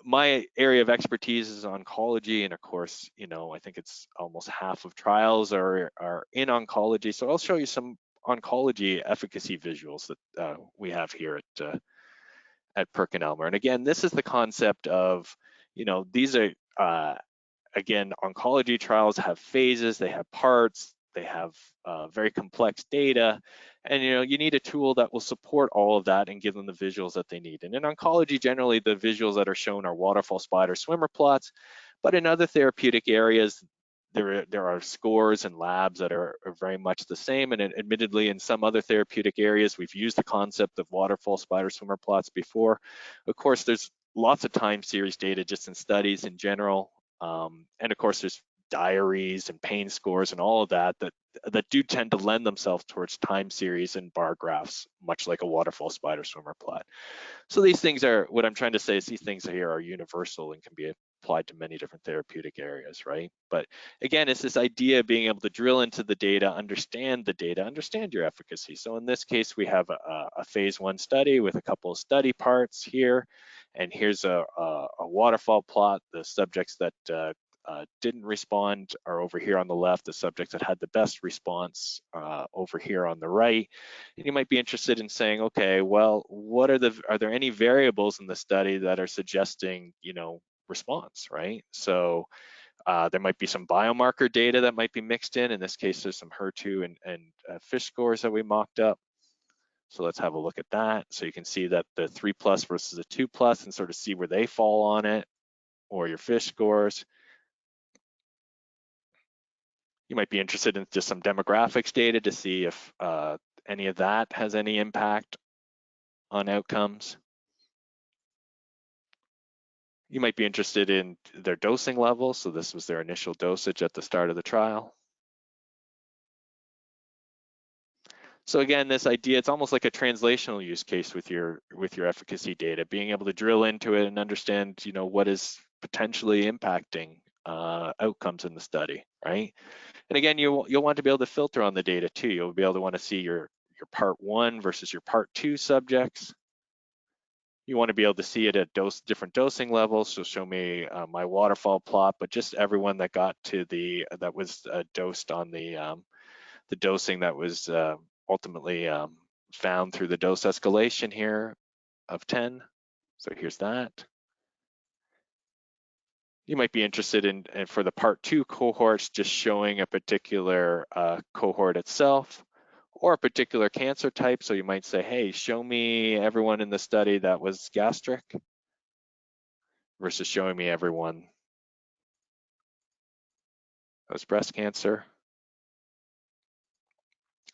My area of expertise is oncology, and of course, I think it's almost half of trials are in oncology. So I'll show you some oncology efficacy visuals that we have here at PerkinElmer. And again, this is the concept of, these are, again, oncology trials have phases, they have parts, they have very complex data, and you need a tool that will support all of that and give them the visuals that they need. And in oncology, generally the visuals that are shown are waterfall spider swimmer plots, but in other therapeutic areas, there are scores and labs that are very much the same. And admittedly, in some other therapeutic areas, we've used the concept of waterfall spider swimmer plots before. Of course, there's lots of time series data just in studies in general. And of course, there's diaries and pain scores and all of that do tend to lend themselves towards time series and bar graphs, much like a waterfall spider swimmer plot. So these things are, what I'm trying to say is these things here are universal and can be applied to many different therapeutic areas, right? But again, it's this idea of being able to drill into the data, understand your efficacy. So in this case, we have a phase 1 study with a couple of study parts here. And here's a waterfall plot. The subjects that didn't respond are over here on the left. The subjects that had the best response over here on the right. And you might be interested in saying, okay, well, are there any variables in the study that are suggesting, response, right? So There might be some biomarker data that might be mixed in. In this case, there's some HER2 and FISH scores that we mocked up. So let's have a look at that. So you can see that the 3+ versus a 2+ and sort of see where they fall on it, or your FISH scores. You might be interested in just some demographics data to see if any of that has any impact on outcomes. You might be interested in their dosing level. So this was their initial dosage at the start of the trial. So again, this idea, it's almost like a translational use case with your efficacy data, being able to drill into it and understand, what is potentially impacting outcomes in the study, right? And again, you'll want to be able to filter on the data too. You'll be able to want to see your part 1 versus your part 2 subjects. You want to be able to see it at different dosing levels. So show me my waterfall plot, but just everyone that got to that was dosed on the dosing that was ultimately found through the dose escalation here of 10. So here's that. You might be interested in, for the part 2 cohorts, just showing a particular cohort itself or a particular cancer type. So you might say, hey, show me everyone in the study that was gastric versus showing me everyone that was breast cancer.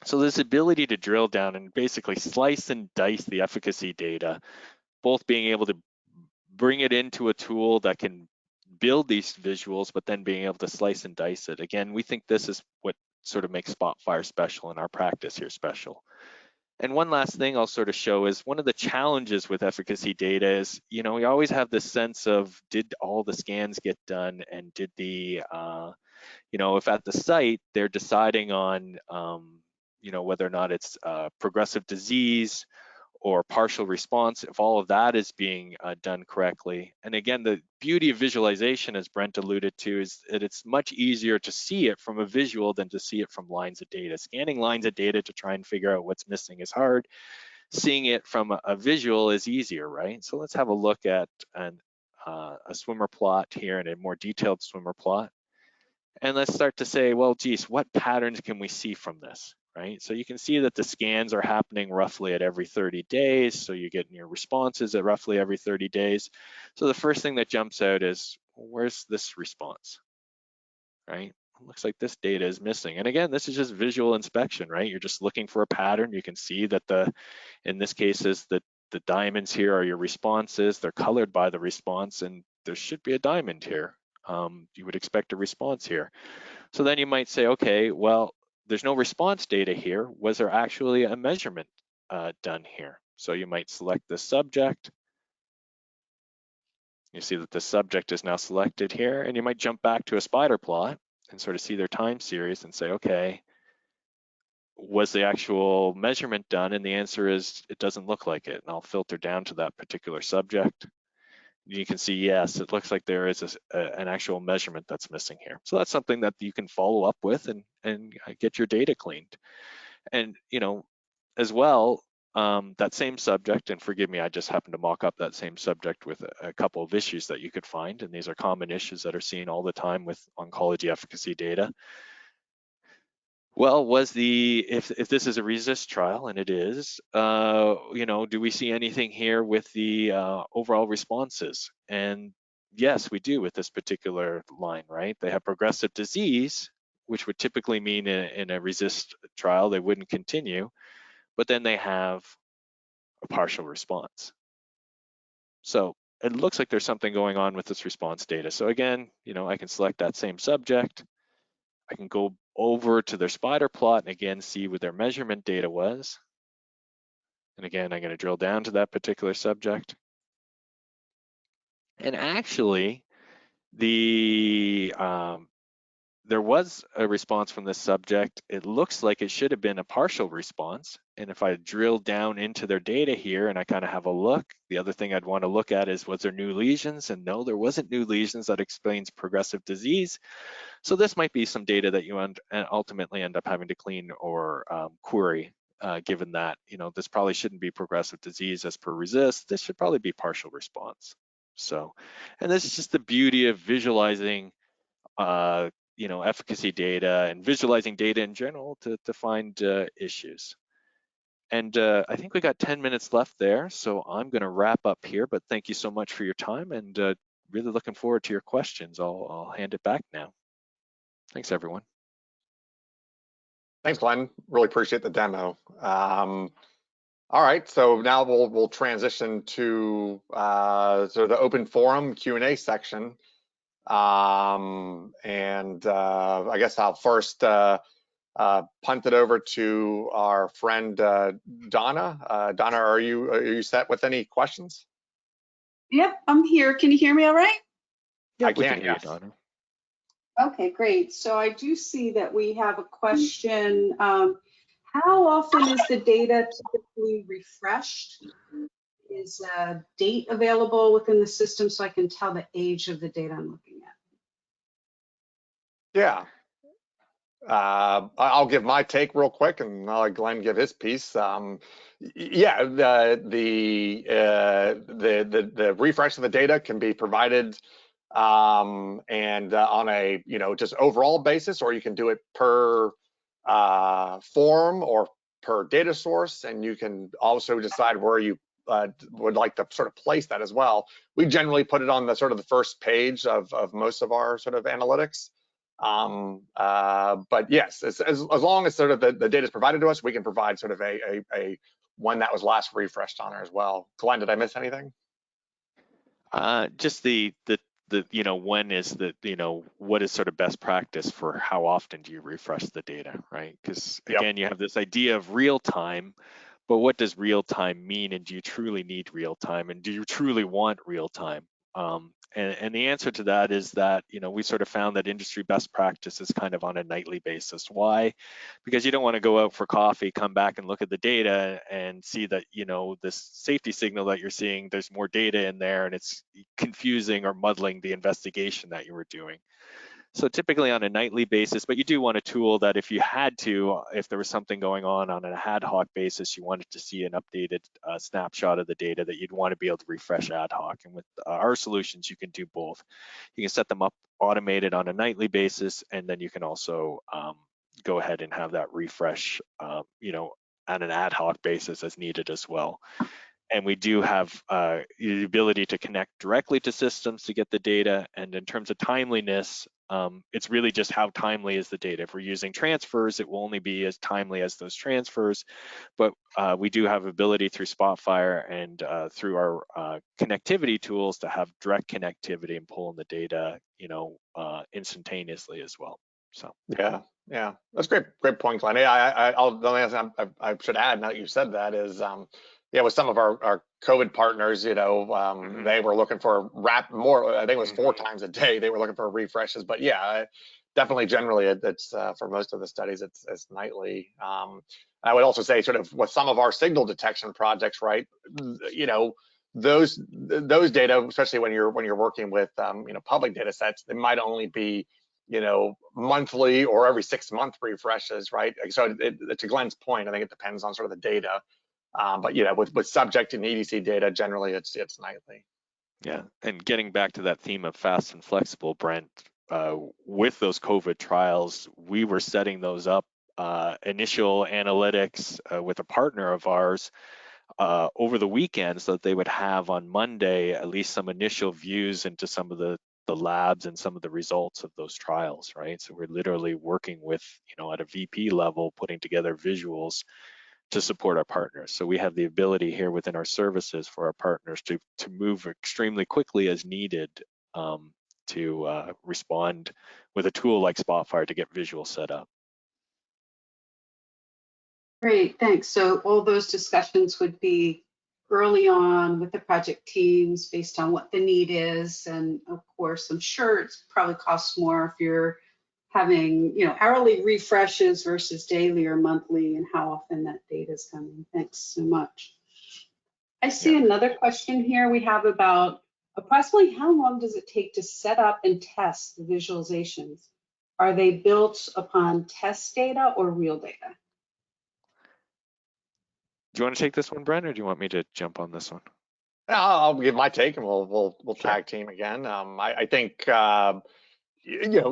So this ability to drill down and basically slice and dice the efficacy data, both being able to bring it into a tool that can build these visuals, but then being able to slice and dice it. Again, we think this is what sort of makes Spotfire special and our practice here special. And one last thing I'll sort of show is one of the challenges with efficacy data is, we always have this sense of, did all the scans get done, and did the, if at the site they're deciding on, whether or not it's progressive disease or partial response, if all of that is being done correctly. And again, the beauty of visualization, as Brent alluded to, is that it's much easier to see it from a visual than to see it from lines of data. Scanning lines of data to try and figure out what's missing is hard. Seeing it from a visual is easier, right? So let's have a look at a swimmer plot here, and a more detailed swimmer plot. And let's start to say, well, geez, what patterns can we see from this, right? So you can see that the scans are happening roughly at every 30 days. So you're getting your responses at roughly every 30 days. So the first thing that jumps out is, well, where's this response, right? It looks like this data is missing. And again, this is just visual inspection, right? You're just looking for a pattern. You can see that in this case, is that the diamonds here are your responses. They're colored by the response, and there should be a diamond here. You would expect a response here. So then you might say, okay, well, there's no response data here. Was there actually a measurement done here? So you might select the subject. You see that the subject is now selected here, and you might jump back to a spider plot and sort of see their time series and say, okay, was the actual measurement done? And the answer is, it doesn't look like it. And I'll filter down to that particular subject. You can see, yes, it looks like there is an actual measurement that's missing here. So that's something that you can follow up with and get your data cleaned. And, as well, that same subject, and forgive me, I just happened to mock up that same subject with a couple of issues that you could find. And these are common issues that are seen all the time with oncology efficacy data. Well, if this is a RECIST trial, and it is, do we see anything here with the overall responses? And yes, we do with this particular line, right? They have progressive disease, which would typically mean in a RECIST trial, they wouldn't continue, but then they have a partial response. So it looks like there's something going on with this response data. So again, I can select that same subject. I can go over to their spider plot and again see what their measurement data was. And again, I'm going to drill down to that particular subject. And actually, there was a response from this subject. It looks like it should have been a partial response. And if I drill down into their data here and I kind of have a look, the other thing I'd want to look at is, was there new lesions? And no, there wasn't new lesions. That explains progressive disease. So this might be some data that you ultimately end up having to clean or query, given that, this probably shouldn't be progressive disease as per RECIST. This should probably be partial response. So, and this is just the beauty of visualizing efficacy data and visualizing data in general to find issues. And I think we got 10 minutes left there, so I'm going to wrap up here. But thank you so much for your time, and really looking forward to your questions. I'll hand it back now. Thanks, everyone. Thanks, Glenn. Really appreciate the demo. All right, so now we'll transition to sort of the open forum Q&A section. I guess I'll first punt it over to our friend Donna. Donna, are you set with any questions? Yep, I'm here. Can you hear me all right? Yeah, I we can hear you, yes. Donna. Okay, great. So I do see that we have a question. How often is the data typically refreshed? Is a date available within the system so I can tell the age of the data I'm looking at? Yeah. I'll give my take real quick, and I'll let Glenn give his piece. Yeah, the refresh of the data can be provided and on a just overall basis, or you can do it per form or per data source, and you can also decide where you would like to sort of place that as well. We generally put it on the sort of the first page of most of our sort of analytics. But yes, as long as sort of the data is provided to us, we can provide sort of a one that was last refreshed on there as well. Glenn, did I miss anything? Just the when is the what is sort of best practice for how often do you refresh the data, right? Because again, you have this idea of real time, but what does real time mean, and do you truly need real time, and do you truly want real time? And the answer to that is that we sort of found that industry best practice is kind of on a nightly basis. Why? Because you don't want to go out for coffee, come back and look at the data and see that this safety signal that you're seeing, there's more data in there, and it's confusing or muddling the investigation that you were doing. So typically on a nightly basis, but you do want a tool that if you had to, if there was something going on an ad hoc basis, you wanted to see an updated snapshot of the data, that you'd want to be able to refresh ad hoc. And with our solutions, you can do both. You can set them up automated on a nightly basis, and then you can also go ahead and have that refresh, on an ad hoc basis as needed as well. And we do have the ability to connect directly to systems to get the data. And in terms of timeliness, it's really just how timely is the data. If we're using transfers, it will only be as timely as those transfers. But we do have ability through Spotfire and through our connectivity tools to have direct connectivity and pull in the data, instantaneously as well. So yeah, that's great point, Glenn. Yeah, the only thing I should add, now that you said that, is with some of our COVID partners, they were looking for more. I think it was 4 times a day they were looking for refreshes. But yeah, definitely, generally, it's for most of the studies, it's nightly. I would also say, sort of with some of our signal detection projects, right? Those data, especially when you're working with public data sets, they might only be monthly or every 6-month refreshes, right? So to Glenn's point, I think it depends on sort of the data. But with subject and EDC data, generally it's nightly. Yeah, and getting back to that theme of fast and flexible, Brent, with those COVID trials, we were setting those up, initial analytics with a partner of ours over the weekend, so that they would have on Monday at least some initial views into some of the labs and some of the results of those trials, right? So we're literally working with, at a VP level, putting together visuals to support our partners. So we have the ability here within our services for our partners to move extremely quickly as needed to respond with a tool like Spotfire to get visuals set up. Great, thanks. So all those discussions would be early on with the project teams based on what the need is. And of course, I'm sure it's probably costs more if you're having hourly refreshes versus daily or monthly, and how often that data is coming. Thanks so much. I see another question here we have about approximately how long does it take to set up and test the visualizations? Are they built upon test data or real data? Do you want to take this one, Brent, or do you want me to jump on this one? I'll give my take, and we'll tag team again. I think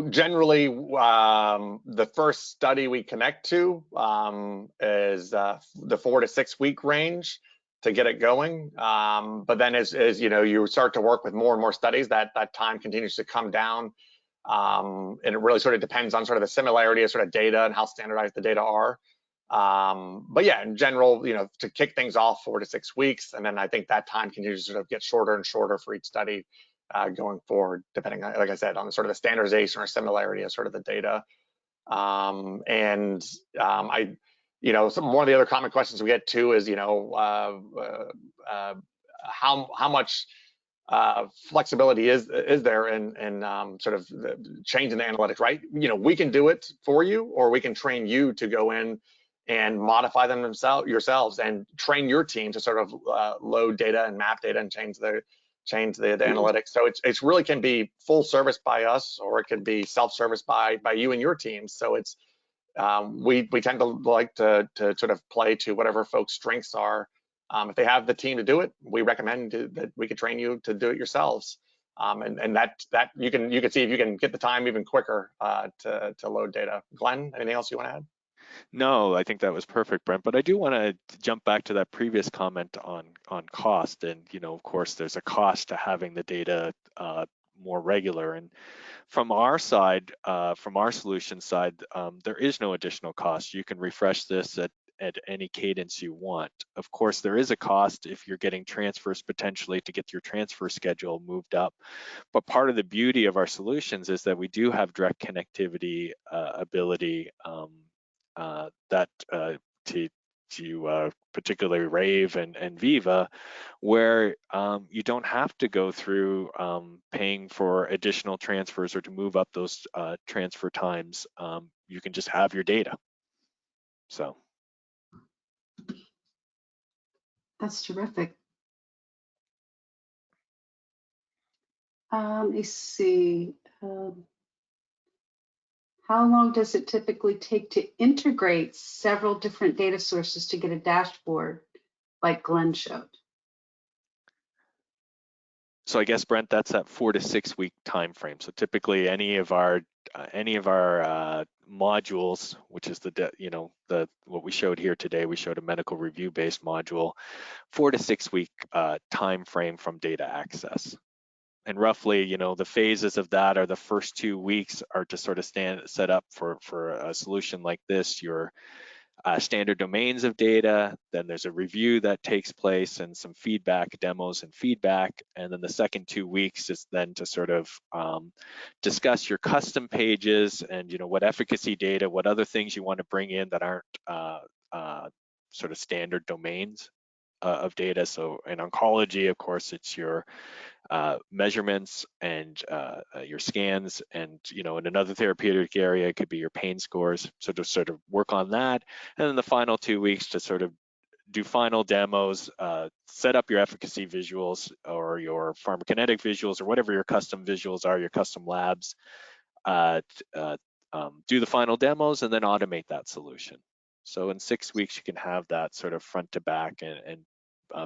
generally, the first study we connect to is the 4 to 6 week range to get it going. But then as you start to work with more and more studies, that time continues to come down. And it really sort of depends on sort of the similarity of sort of data and how standardized the data are. But yeah, in general, to kick things off 4 to 6 weeks, and then I think that time continues to sort of get shorter and shorter for each study going forward, depending on, like I said, on sort of the standardization or similarity of sort of the data. One of the other common questions we get too is, how much flexibility is there in sort of changing the analytics, right? We can do it for you, or we can train you to go in and modify them yourselves and train your team to sort of load data and map data and change the analytics. So it's really can be full service by us, or it could be self-service by you and your teams. So it's we tend to like to sort of play to whatever folks' strengths are. If they have the team to do it, we recommend that we could train you to do it yourselves. And that you can see if you can get the time even quicker to load data. Glenn, anything else you want to add? No, I think that was perfect, Brent. But I do want to jump back to that previous comment on cost. And of course, there's a cost to having the data more regular. And from our side, from our solution side, there is no additional cost. You can refresh this at any cadence you want. Of course, there is a cost if you're getting transfers potentially to get your transfer schedule moved up. But part of the beauty of our solutions is that we do have direct connectivity ability that to particularly Rave and Viva, where you don't have to go through paying for additional transfers or to move up those transfer times. You can just have your data. So that's terrific. Let me see. How long does it typically take to integrate several different data sources to get a dashboard like Glenn showed? So I guess, Brent, that's that 4 to 6 week time frame. So typically any of our modules, which is what we showed here today, we showed a medical review based module, 4 to 6 week time frame from data access. And roughly, the phases of that are the first 2 weeks are to sort of set up for a solution like this, your standard domains of data, then there's a review that takes place and some feedback, demos and feedback. And then the second 2 weeks is then to sort of discuss your custom pages and, what efficacy data, what other things you want to bring in that aren't sort of standard domains of data. So in oncology, of course, it's your measurements and your scans, and in another therapeutic area it could be your pain scores. So to sort of work on that, and then the final 2 weeks to sort of do final demos, set up your efficacy visuals or your pharmacokinetic visuals or whatever your custom visuals are, your custom labs, do the final demos and then automate that solution. So in 6 weeks you can have that sort of front to back and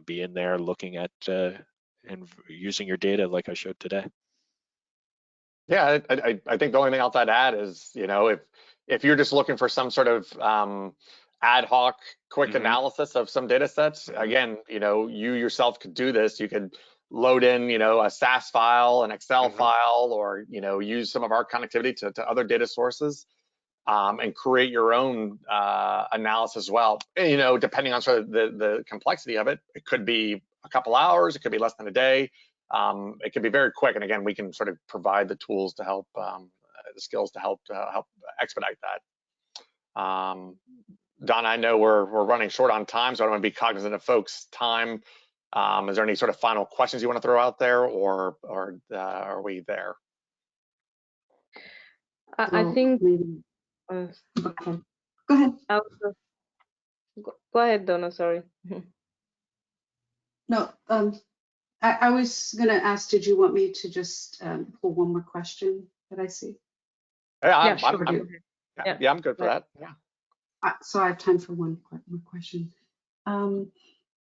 be in there looking at and using your data like I showed today. Yeah, I think the only thing else I'd add is, if you're just looking for some sort of ad hoc quick analysis of some data sets, again, you yourself could do this. You could load in, a SAS file, an Excel file, or, use some of our connectivity to other data sources and create your own analysis as well. Depending on sort of the complexity of it, it could be a couple hours, it could be less than a day. It can be very quick, and again, we can sort of provide the tools to help, the skills to help expedite that. Donna, I know we're running short on time, so I don't want to be cognizant of folks' time. Is there any sort of final questions you want to throw out there, or are we there? I think. Okay. Go ahead. Go ahead, Donna. Sorry. No. I was going to ask, did you want me to just pull one more question that I see? Yeah, sure. I'm good for that. Yeah. So I have time for one more question.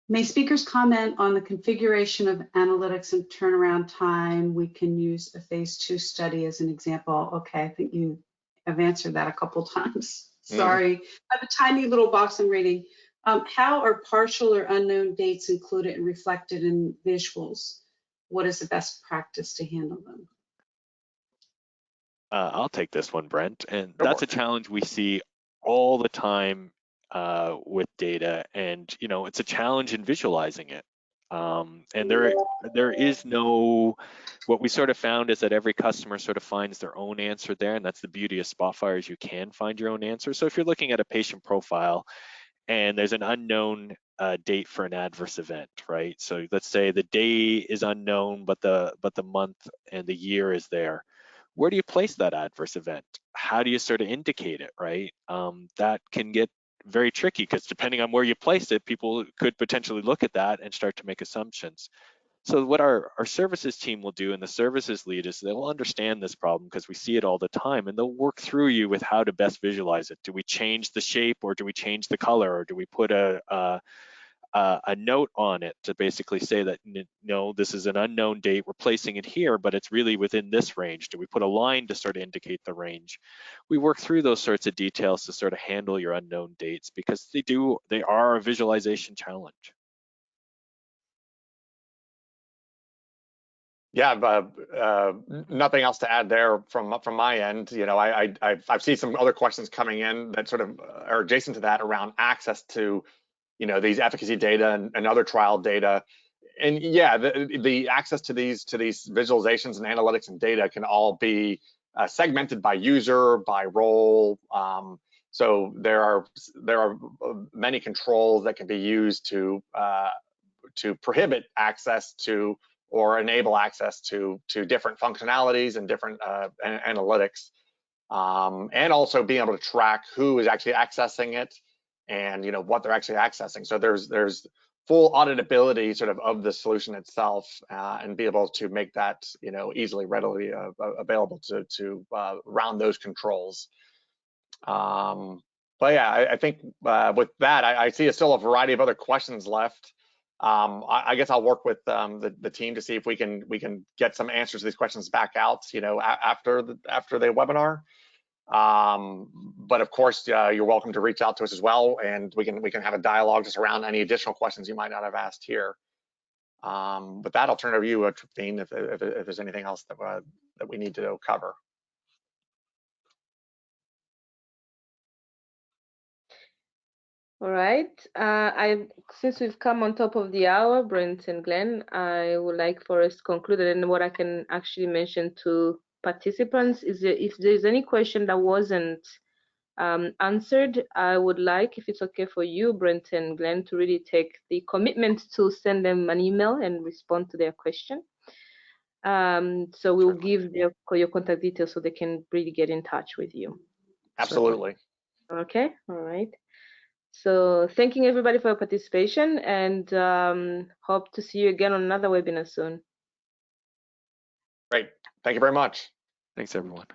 May speakers comment on the configuration of analytics and turnaround time? We can use a phase 2 study as an example. Okay, I think you have answered that a couple times. Sorry, I have a tiny little box I'm reading. How are partial or unknown dates included and reflected in visuals? What is the best practice to handle them? I'll take this one, Brent. And that's a challenge we see all the time with data, and it's a challenge in visualizing it. And there is no, what we sort of found is that every customer sort of finds their own answer there, and that's the beauty of Spotfire, is you can find your own answer. So if you're looking at a patient profile and there's an unknown date for an adverse event, right? So let's say the day is unknown, but the month and the year is there. Where do you place that adverse event? How do you sort of indicate it, right? That can get very tricky because depending on where you place it, people could potentially look at that and start to make assumptions. So what our services team will do, and the services lead, is they'll understand this problem because we see it all the time, and they'll work through you with how to best visualize it. Do we change the shape, or do we change the color, or do we put a note on it to basically say that, no, this is an unknown date, we're placing it here, but it's really within this range? Do we put a line to sort of indicate the range? We work through those sorts of details to sort of handle your unknown dates because they are a visualization challenge. Yeah, nothing else to add there from my end. I've seen some other questions coming in that sort of are adjacent to that around access to these efficacy data and other trial data. And yeah, the access to these visualizations and analytics and data can all be segmented by user, by role. So there are many controls that can be used to prohibit access to or enable access to different functionalities and different analytics, and also being able to track who is actually accessing it and what they're actually accessing. So there's full auditability sort of the solution itself, and be able to make that easily, readily available to round those controls. But yeah, I think with that, I see still a variety of other questions left. I guess I'll work with the team to see if we can get some answers to these questions back out, after the webinar. But of course, you're welcome to reach out to us as well, and we can have a dialogue just around any additional questions you might not have asked here. With that, I'll turn it over to you, Triptine, if there's anything else that we need to cover. All right. Since we've come on top of the hour, Brent and Glenn, I would like for us to conclude. And what I can actually mention to participants is that if there's any question that wasn't answered, I would like, if it's okay for you, Brent and Glenn, to really take the commitment to send them an email and respond to their question. So we'll give your contact details so they can really get in touch with you. Absolutely. Okay. All right. So thanking everybody for your participation, and hope to see you again on another webinar soon. Great. Thank you very much. Thanks, everyone.